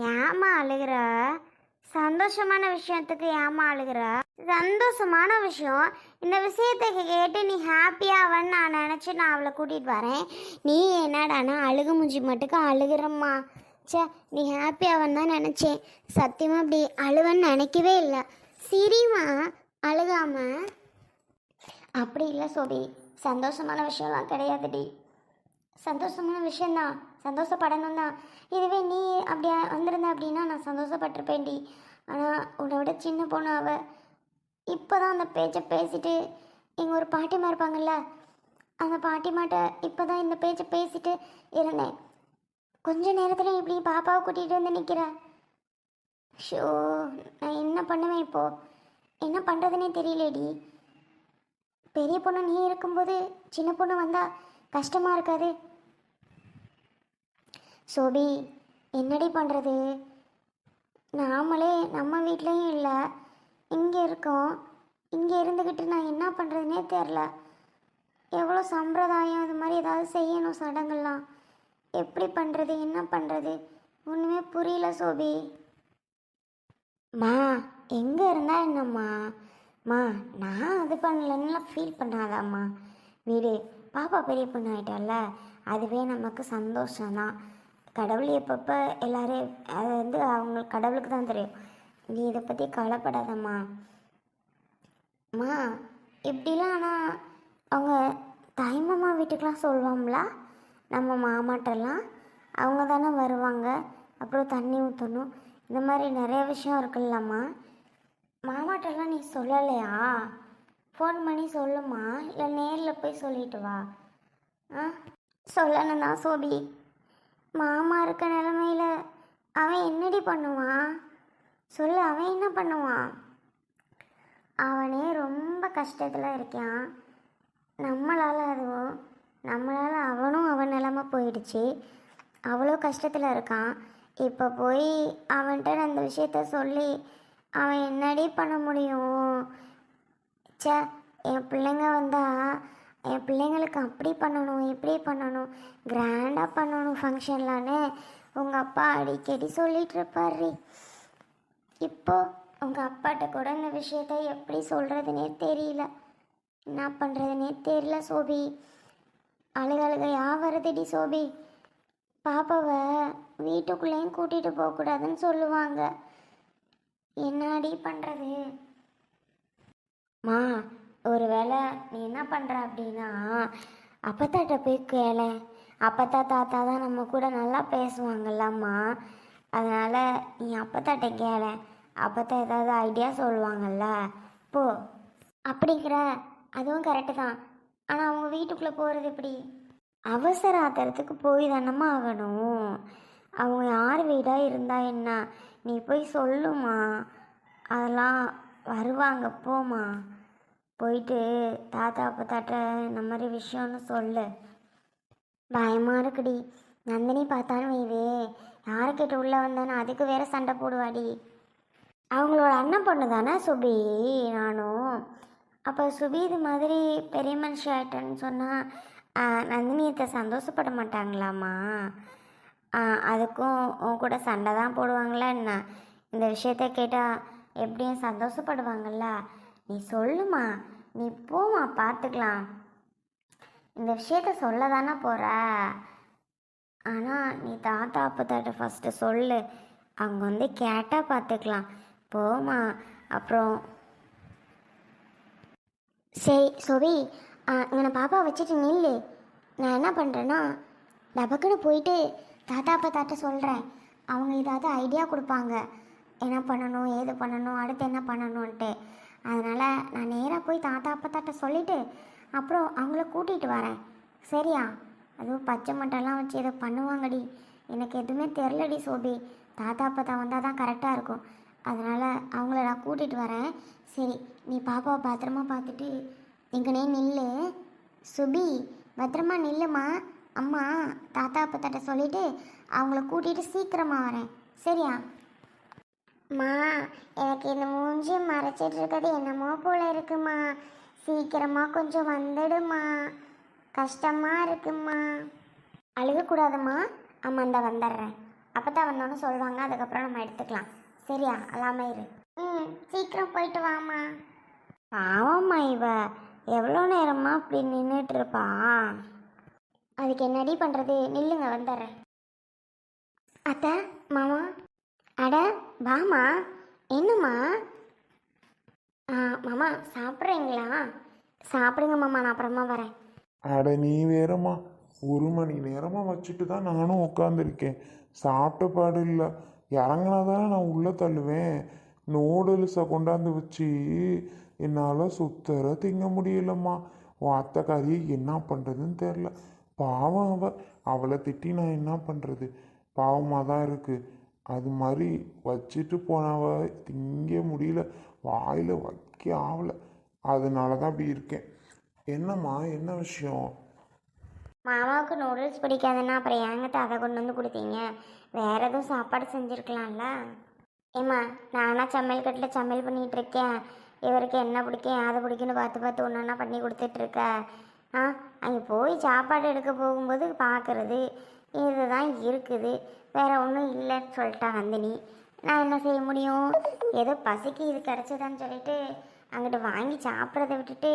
ஏமா அழுகிற? சந்தோஷமான விஷயத்துக்கு ஏமா அழுகிற? சந்தோஷமான விஷயம். இந்த விஷயத்தை கேட்டு நீ ஹாப்பியாவன்னு நான் நினச்சி நான் அவளை கூட்டிகிட்டு வரேன். நீ என்னடானா அழுகு மூஞ்சி மட்டுக்கு அழுகிறம்மா. சே, நீ ஹாப்பியாவன்னு தான் நினச்சேன். சத்தியமாக அப்படி அழுவன்னு நினைக்கவே இல்லை. சிரிமா, அழுகாம. அப்படி இல்லை சோபி, சந்தோஷமான விஷயம்லாம் கிடையாதுடி. சந்தோஷமான விஷயந்தான், சந்தோஷப்படணும் தான். இதுவே நீ அப்படி வந்திருந்த அப்படின்னா நான் சந்தோஷப்பட்டிருப்பேன்டி. ஆனால் உன்னை விட சின்ன பொண்ணு அவள். இப்போ தான் அந்த பேச்சை பேசிட்டு எங்கள் ஒரு பாட்டிமா இருப்பாங்கல்ல, அந்த பாட்டிமாட்ட இப்போ தான் இந்த பேச்சை பேசிட்டு இருந்தேன். கொஞ்ச நேரத்தில் இப்படி பாப்பாவை கூட்டிகிட்டு வந்து நிற்கிறேன். ஷோ, நான் என்ன பண்ணுவேன் இப்போது? என்ன பண்ணுறதுனே தெரியலடி. பெரிய பொண்ணு நீ இருக்கும்போது சின்ன பொண்ணு வந்தால் கஷ்டமாக இருக்காது? சோபி, என்னடி பண்ணுறது? நாமளே நம்ம வீட்லேயும் இல்லை, இங்கே இருக்கோம். இங்கே இருந்துக்கிட்டு நான் என்ன பண்ணுறதுனே தெரில. எவ்வளோ சம்பிரதாயம் இது மாதிரி ஏதாவது செய்யணும், சடங்கெல்லாம் எப்படி பண்ணுறது, என்ன பண்ணுறது ஒன்றுமே புரியல சோபி. மா, எங்கே இருந்தா என்னம்மா? மா, நான் அது பண்ணலன்னுலாம் ஃபீல் பண்ணாதாம்மா. வீடு பாப்பா பெரிய பொண்ணு ஆகிட்டால, அதுவே நமக்கு சந்தோஷம்தான். கடவுள் எப்பப்போ எல்லோரும் அது வந்து அவங்க கடவுளுக்கு தான் தெரியும். நீ இதை பற்றி கவலைப்படாதம்மா. அம்மா, இப்படிலாம் ஆனால் அவங்க தாய்மாமா வீட்டுக்கெலாம் சொல்லுவோம்ல, நம்ம மாமாட்டெல்லாம் அவங்க தானே வருவாங்க. அப்புறம் தண்ணி ஊற்றணும், இந்த மாதிரி நிறைய விஷயம் இருக்குல்லம்மா. மாமாட்டெல்லாம் நீ சொல்லலையா? ஃபோன் பண்ணி சொல்லுமா, இல்லை நேரில் போய் சொல்லிட்டு வா. சொல்லணும் தான் சோபி. மாமா இருக்க நிலமையில் அவன் என்னடி பண்ணுவான் சொல்லு? அவன் என்ன பண்ணுவான்? அவனே ரொம்ப கஷ்டத்தில் இருக்கான். நம்மளால் அதுவும், நம்மளால் அவனும் அவன் நிலமை போயிடுச்சு. அவ்வளோ கஷ்டத்தில் இருக்கான். இப்போ போய் அவன்கிட்ட அந்த விஷயத்த சொல்லி அவன் என்னடி பண்ண முடியும்? சே, என் பிள்ளைங்க வந்தால் என் பிள்ளைங்களுக்கு அப்படி பண்ணணும், இப்படி பண்ணணும், கிராண்டாக பண்ணணும் ஃபங்க்ஷன்லான்னு உங்கள் அப்பா அடிக்கடி சொல்லிகிட்டு இருப்பாரு. இப்போ உங்கள் அப்பாட்ட கூட இந்த விஷயத்த எப்படி சொல்கிறதுனே தெரியல, என்ன பண்ணுறதுனே தெரியல சோபி. அழுகழுகையா வருதுடி சோபி. பாப்பாவை வீட்டுக்குள்ளேயும் கூட்டிகிட்டு போகக்கூடாதுன்னு சொல்லுவாங்க. என்னடி பண்ணுறது? மா, ஒரு வேளை நீ என்ன பண்ணுற அப்படின்னா அப்பத்தாட்ட போய் கேள. அப்பத்தா தாத்தா தான் நம்ம கூட நல்லா பேசுவாங்கல்லம்மா. அதனால் நீ அப்பத்தாட்ட கேள. அப்பத்தா ஏதாவது ஐடியா சொல்லுவாங்கல்ல, போ. அப்படிங்கிற அதுவும் கரெக்டு தான். ஆனால் அவங்க வீட்டுக்குள்ளே போகிறது எப்படி? அவசர ஆத்திரத்துக்கு போய் தானம்மா ஆகணும். அவங்க யார் வீடாக இருந்தால் என்ன? நீ போய் சொல்லுமா, அதெல்லாம் வருவாங்க, போமா. போயிட்டு தாத்தா அப்பத்தாட்ட இந்த மாதிரி விஷயம்னு சொல்லு. பயமாக இருக்குடி. நந்தினி பார்த்தாலும் வைவே, யாருக்கிட்ட உள்ளே வந்தானே அதுக்கு வேற சண்டை போடுவாடி. அவங்களோட அண்ணன் பொண்ணு தானே சுபி நானும். அப்போ சுபி இது மாதிரி பெரிய மனுஷி ஆகிட்டேன்னு சொன்னால் நந்தினியத்தை சந்தோஷப்பட மாட்டாங்களாம்மா? அதுக்கும் உன் கூட சண்டை தான் போடுவாங்களா என்ன? இந்த விஷயத்த கேட்டால் எப்படியும் சந்தோஷப்படுவாங்கள்ல. நீ சொல்லுமா, நீ போமா, பார்த்துக்கலாம். இந்த விஷயத்த சொல்ல தானே போகிற. ஆனால் நீ தாத்தா அப்பத்தாட்ட ஃபஸ்ட்டு சொல்லு. அவங்க வந்து கேட்டால் பார்த்துக்கலாம், போமா. அப்புறம் சரி சோபி, இங்கே பாப்பா வச்சுட்டு நில்லு. நான் என்ன பண்ணுறேன்னா டபக்குன்னு போயிட்டு தாத்தா அப்பத்தாட்ட சொல்கிறேன். அவங்க ஏதாவது ஐடியா கொடுப்பாங்க, என்ன பண்ணணும், ஏது பண்ணணும், அடுத்து என்ன பண்ணணுன்ட்டு. அதனால் நான் நேராக போய் தாத்தா அப்பத்தாட்ட சொல்லிவிட்டு அப்புறம் அவங்கள கூட்டிகிட்டு வரேன், சரியா? அதுவும் பச்சை மட்டெல்லாம் வச்சு ஏதோ பண்ணுவாங்கடி. எனக்கு எதுவுமே தெரிலடி சோபி. தாத்தா அப்பத்தா வந்தால் தான் கரெக்டாக இருக்கும். அதனால் அவங்கள நான் கூட்டிகிட்டு வரேன். சரி, நீ பாப்பாவை பத்திரமா பார்த்துட்டு எங்கனே நில்லு. சுபி, பத்திரமா நில்லுமா. அம்மா தாத்தா அப்பத்தாட்ட சொல்லிவிட்டு அவங்கள கூட்டிகிட்டு சீக்கிரமாக வரேன், சரியா? மா, எனக்கு இந்த மூஞ்சி மறைச்சிட்டு இருக்கிறது என்னமோ போல இருக்குமா. சீக்கிரமாக கொஞ்சம் வந்துடுமா, கஷ்டமாக இருக்குமா. அழுகக்கூடாதுமா. அம்மா, இந்த வந்துடுறேன். அப்போ தான் வந்தோன்னு சொல்லுவாங்க, அதுக்கப்புறம் நம்ம எடுத்துக்கலாம். சரியா? அல்லாமல் இரு. ம், சீக்கிரம் போயிட்டு வாம்மா. பாவம்மா இவ எவ்வளோ நேரமா அப்படி நின்றுட்டு இருப்பா. அதுக்கு என்னடி பண்ணுறது, நில்லுங்க வந்துடுறேன். அத்தை, மாமா. அட வாமா. என்னம்மா? மாமா சாப்பிட்றீங்களா? சாப்பிடுங்க மாமா, நான் அப்புறமா வரேன். அட நீ வேறம்மா, 1 மணி நேரமாக வச்சுட்டு தான் நானும் உட்காந்துருக்கேன். சாப்பிட்ட பாடு இல்லை. இறங்கினா தானே நான் உள்ளே தள்ளுவேன். நூடுல்ஸை கொண்டாந்து வச்சு என்னால் சுத்தர திங்க முடியலம்மா. உன் அத்தைக்காரியை என்ன பண்ணுறதுன்னு தெரில. பாவம் அவளை திட்டி நான் என்ன பண்ணுறது? பாவமாக தான் இருக்குது. அது மாதிரி வச்சுட்டு போனவ திங்க முடியல, வாயில் வைக்க ஆகலை. அதனால தான் அப்படி இருக்கேன். என்னம்மா, என்ன விஷயம்? மாமாவுக்கு நூடுல்ஸ் பிடிக்காதுன்னா அப்புறம் ஏங்கிட்ட அதை கொண்டு வந்து கொடுத்தீங்க? வேற எதுவும் சாப்பாடு செஞ்சுருக்கலாம்ல. ஏம்மா, நானாக சமையல் கட்டில் சமையல் பண்ணிகிட்டு இருக்கேன். இவருக்கு என்ன பிடிக்கும் அதை பிடிக்குன்னு பார்த்து பார்த்து ஒன்று ஒன்றா பண்ணி கொடுத்துட்ருக்க. அங்கே போய் சாப்பாடு எடுக்க போகும்போது பார்க்குறது இதுதான் இருக்குது. வேற ஒன்றும் இல்லைன்னு சொல்லிட்டா நந்தினி. நான் என்ன செய்ய முடியும்? ஏதோ பசிக்கு இது கிடச்சதான்னு சொல்லிட்டு அங்கிட்டு வாங்கி சாப்பிட்றத விட்டுட்டு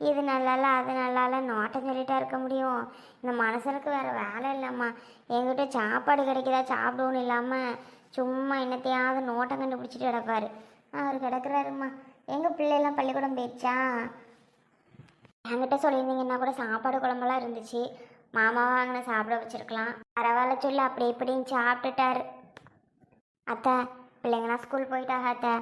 இது நல்லால அது நல்லால நோட்டம் சொல்லிட்டா இருக்க முடியும்? இந்த மனுஷனுக்கு வேறு வேலை இல்லைம்மா. எங்கிட்ட சாப்பாடு கிடைக்குதா சாப்பிடுவோன்னு இல்லாமல் சும்மா என்னத்தையாவது நோட்டம் கண்டுபிடிச்சிட்டு கிடப்பாரு. அவர் கிடக்குறாருமா. எங்கள் பிள்ளைலாம் பள்ளிக்கூடம் போயிடுச்சா? என்கிட்ட சொல்லியிருந்தீங்கன்னா கூட சாப்பாடு குழம்பெல்லாம் இருந்துச்சு, மாமாவை அங்கே சாப்பிட வச்சுருக்கலாம். பரவாயில்ல சொல்லு, அப்படி இப்படின்னு சாப்பிட்டுட்டாரு. அத்தை, பிள்ளைங்களாம் ஸ்கூல் போயிட்டாங்க அத்தை.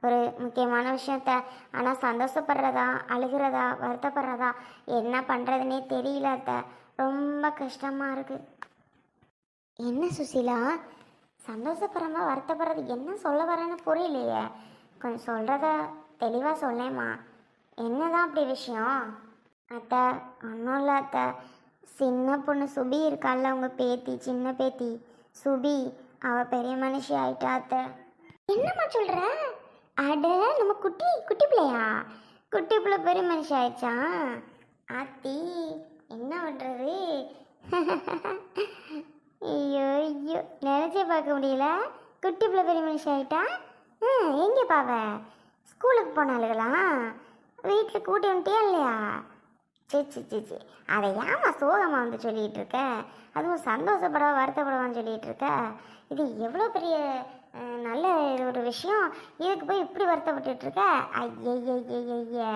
ஒரு முக்கியமான விஷயத்த, ஆனால் சந்தோஷப்படுறதா அழுகிறதா வருத்தப்படுறதா என்ன பண்ணுறதுனே தெரியல அத்தை. ரொம்ப கஷ்டமாக இருக்குது. என்ன சுசீலா, சந்தோஷப்படுறமா வருத்தப்படுறது என்ன சொல்ல வரேன்னு புரியலையே. கொஞ்சம் சொல்கிறத தெளிவாக சொல்லேம்மா. என்னதான் அப்படி விஷயம்? அத்தை, ஒன்றும் இல்லை அத்தை. சின்ன பொண்ணு சுபி இருக்கால, அவங்க பேத்தி, சின்ன பேத்தி சுபி, அவள் பெரிய மனுஷி ஆயிட்டா அத்தை. என்னம்மா சொல்கிற? அட, நம்ம குட்டி குட்டி பிள்ளையா? குட்டி பிள்ளை பெரிய மனுஷி ஆயிடுச்சா? ஆத்தி, என்ன பண்ணுறது? ஐயோ ஐயோ, நினச்சே பார்க்க முடியல. குட்டி பிள்ளை பெரிய மனுஷி ஆயிட்டா. எங்கே பாவ? ஸ்கூலுக்கு போனாலுங்களா? வீட்டில் கூட்டி வந்துட்டியா இல்லையா? சிச்சி சிச்சி, அதை ஏமா சோகமாக வந்து சொல்லிகிட்டு இருக்க? அதுவும் சந்தோஷப்படவா வருத்தப்படவான்னு சொல்லிகிட்டு இருக்க? இது எவ்வளோ பெரிய நல்ல ஒரு விஷயம், இதுக்கு போய் இப்படி வருத்தப்பட்டு இருக்க? ஐய,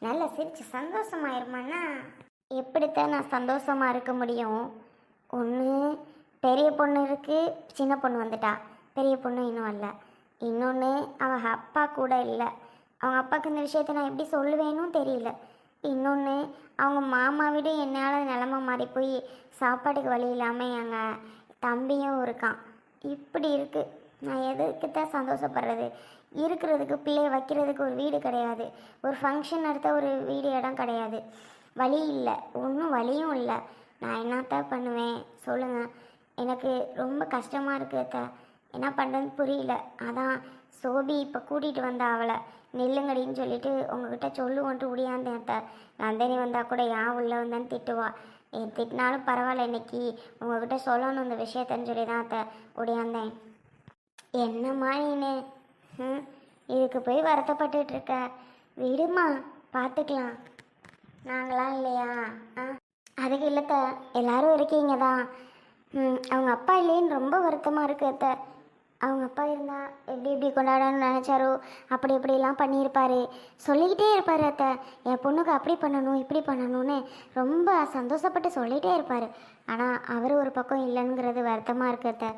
நல்லா சிரிச்சு சந்தோஷமாயிருமாண்ணா? எப்படித்தான் நான் சந்தோஷமாக இருக்க முடியும்? ஒன்று பெரிய பொண்ணு இருக்குது, சின்ன பொண்ணு வந்துட்டா. பெரிய பொண்ணு இன்னும் வரல. இன்னொன்று அவங்க அப்பா கூட இல்லை. அவங்க அப்பாவுக்கு இந்த விஷயத்தை நான் எப்படி சொல்லுவேன்னு தெரியல. இன்னொன்று அவங்க மாமா விட என்னால் நிலமை மாறி போய் சாப்பாட்டுக்கு வழி இல்லாமல் எங்கள் தம்பியும் இருக்கான். இப்படி இருக்குது. நான் எதுக்கு தான் சந்தோஷப்படுறது? இருக்கிறதுக்கு பிள்ளைய வைக்கிறதுக்கு ஒரு வீடு கிடையாது, ஒரு ஃபங்க்ஷன் எடுத்தால் ஒரு வீடு இடம் கிடையாது, வழி இல்லை, ஒன்றும் வழியும் இல்லை. நான் என்னத்தான் பண்ணுவேன் சொல்லுங்கள்? எனக்கு ரொம்ப கஷ்டமாக இருக்குது அத்தை. என்ன பண்ணுறதுன்னு புரியல. அதான் சோபி இப்போ கூட்டிகிட்டு வந்தா அவளை நில்லுங்கடின்னு சொல்லிட்டு உங்ககிட்ட சொல்லுவோன்ட்டு ஓடியாந்தேன் அத்தை. நந்தினி வந்தால் கூட ஏன் உள்ளே வந்தான்னு திட்டுவா. திட்டினாலும் பரவாயில்ல, இன்னைக்கு உங்ககிட்ட சொல்லணும் இந்த விஷயத்தன்னு சொல்லி தான் அத்தை ஓடியாந்தேன். என்னம்மா நீனு? இதுக்கு போய் வருத்தப்பட்டுட்டு இருக்க? விடுமா, பார்த்துக்கலாம். நாங்களாம் இல்லையா? அதுக்கு இல்லைத்த, எல்லாரும் இருக்கீங்க தான். அவங்க அப்பா இல்லைன்னு ரொம்ப வருத்தமாக இருக்கு அத்தை. அவங்க அப்பா இருந்தால் எப்படி எப்படி கொண்டாடணும்னு நினச்சாரோ அப்படி இப்படிலாம் பண்ணியிருப்பார். சொல்லிக்கிட்டே இருப்பார் அத்தை, என் பொண்ணுக்கு அப்படி பண்ணணும் இப்படி பண்ணணும்னு ரொம்ப சந்தோஷப்பட்டு சொல்லிகிட்டே இருப்பார். ஆனால் அவர் ஒரு பக்கம் இல்லைங்கிறது வருத்தமாக இருக்கு அத்தை.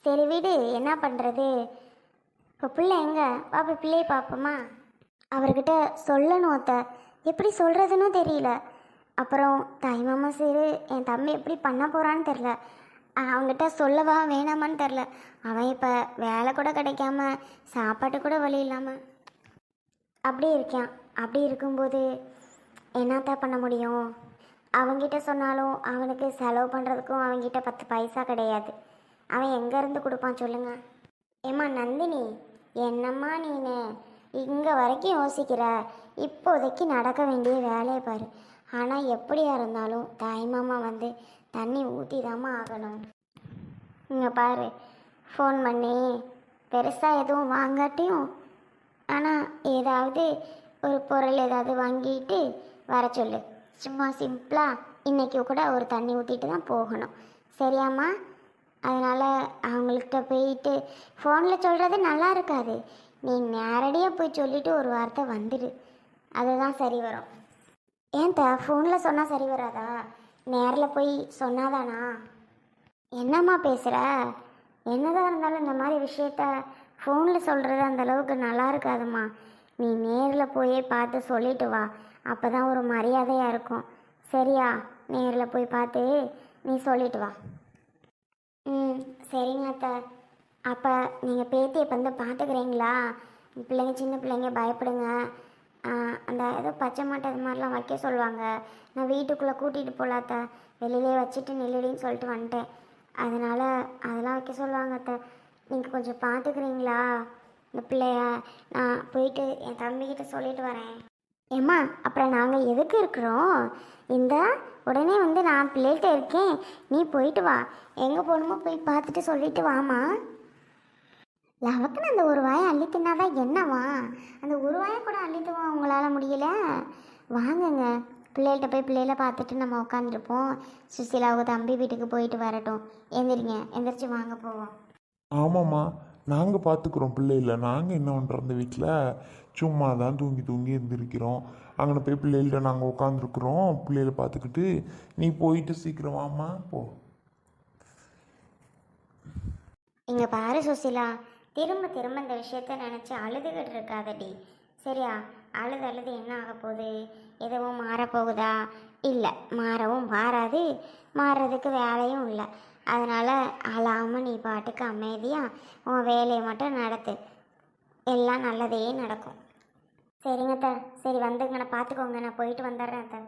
சரி வீடு, என்ன பண்ணுறது? இப்போ பிள்ளை எங்கே? பாப்பா பிள்ளையை பார்ப்போமா? அவர்கிட்ட சொல்லணும் அத்தை, எப்படி சொல்கிறதுன்னு தெரியல. அப்புறம் தாய்மாமா சரி, என் தம்பி எப்படி பண்ண போகிறான்னு தெரில. அவங்ககிட்ட சொல்லவா வேணாமான்னு தெரில. அவன் இப்போ வேலை கூட கிடைக்காம சாப்பாட்டு கூட வழி இல்லாமல் அப்படி இருக்கான். அப்படி இருக்கும்போது என்னத்தான் பண்ண முடியும்? அவங்கிட்ட சொன்னாலும் அவனுக்கு செலவு பண்ணுறதுக்கும் அவங்ககிட்ட 10 பைசா கிடையாது. அவன் எங்கேருந்து கொடுப்பான் சொல்லுங்க? ஏம்மா நந்தினி, என்னம்மா நீனு இங்கே வரைக்கும் யோசிக்கிற? இப்போதைக்கு நடக்க வேண்டிய வேலையை பாரு. ஆனால் எப்படியா இருந்தாலும் தாய்மாமா வந்து தண்ணி ஊற்றி தாம்மா ஆகணும். இங்கே பாரு, ஃபோன் பண்ணி பெருசாக எதுவும் வாங்காட்டியும் ஆனால் ஏதாவது ஒரு பொருள் ஏதாவது வாங்கிட்டு வர சொல்லு. சும்மா சிம்பிளாக இன்றைக்கி கூட ஒரு தண்ணி ஊற்றிட்டு தான் போகணும், சரியாம்மா? அதனால் அவங்கள்ட்ட போயிட்டு ஃபோனில் சொல்கிறது நல்லா இருக்காது. நீ நேரடியாக போய் சொல்லிவிட்டு ஒரு வார்த்தை வந்துடு, அதுதான் சரி வரும். ஏன்டா ஃபோனில் சொன்னால் சரி வராதா? நேரில் போய் சொன்னாதானா? என்னம்மா பேசுகிற? என்னதான் இருந்தாலும் இந்த மாதிரி விஷயத்த ஃபோனில் சொல்கிறது அந்தளவுக்கு நல்லா இருக்காதும்மா. நீ நேரில் போய் பார்த்து சொல்லிட்டு வா, அப்போ தான் ஒரு மரியாதையாக இருக்கும், சரியா? நேரில் போய் பார்த்து நீ சொல்லிட்டு வா. ம், சரிங்க அத்தை. அப்போ நீங்கள் பேத்தியை வந்து பார்த்துக்கிறீங்களா? பிள்ளைங்க சின்ன பிள்ளைங்க பயப்படுங்க. அந்த ஏதோ பச்சை மாட்டை அது மாதிரிலாம் வைக்க சொல்லுவாங்க. நான் வீட்டுக்குள்ளே கூட்டிகிட்டு போகல அத்தை, வெளியிலே வச்சுட்டு நில்லுடின்னு சொல்லிட்டு வந்துட்டேன். அதனால் அதெல்லாம் வைக்க சொல்லுவாங்க அத்தை. நீங்கள் கொஞ்சம் பார்த்துக்கிறீங்களா இந்த பிள்ளைய? நான் போயிட்டு என் தம்பிக்கிட்ட சொல்லிட்டு வரேன். ஏம்மா, அப்புறம் நாங்கள் எதுக்கு இருக்கிறோம்? இந்த உடனே வந்து நான் பிள்ளைகிட்ட இருக்கேன், நீ போயிட்டு வா. எங்கே போகணுமோ போய் பார்த்துட்டு சொல்லிட்டு வாமா. லவக்குன்னு அந்த ஒரு வாயை அள்ளி தின்னாதான் என்னவா? அந்த ஒரு வாயை கூட அள்ளித்துவா உங்களால் முடியல? வாங்குங்க, பிள்ளைகிட்ட போய் பிள்ளையில பார்த்துட்டு நம்ம உட்காந்துருப்போம். சுசிலாவுக்கு தம்பி வீட்டுக்கு போயிட்டு வரட்டும். எந்திரிங்க, எந்திரிச்சு வாங்க போவோம். ஆமாம்மா, நாங்கள் பார்த்துக்குறோம் பிள்ளைகள. நாங்கள் என்ன பண்ணுறோம் இந்த வீட்டில்? சும்மா தான் தூங்கி தூங்கி எழுந்திருக்கிறோம். அங்கே போய் பிள்ளைகள்கிட்ட நாங்கள் உட்காந்துருக்குறோம், பிள்ளைகளை பார்த்துக்கிட்டு. நீ போயிட்டு சீக்கிரம் வாம்மா, போ. இங்கே பாரு சுசிலா, திரும்ப திரும்ப இந்த விஷயத்த நினச்சி அழுதுகிட்டு இருக்காதடி, சரியா? அழுது என்ன ஆக போகுது? எதுவும் மாறப்போகுதா? இல்லை, மாறவும் மாறாது, மாறுறதுக்கு வேலையும் இல்லை. அதனால் அழாமல் நீ பாட்டுக்கு அமைதியாக உன் வேலையை மட்டும் நடத்து, எல்லாம் நல்லதே நடக்கும். சரிங்க அத்தை, சரி வந்துங்க, நான் பார்த்துக்கோங்க, நான் போயிட்டு வந்துடுறேன் அத்தை.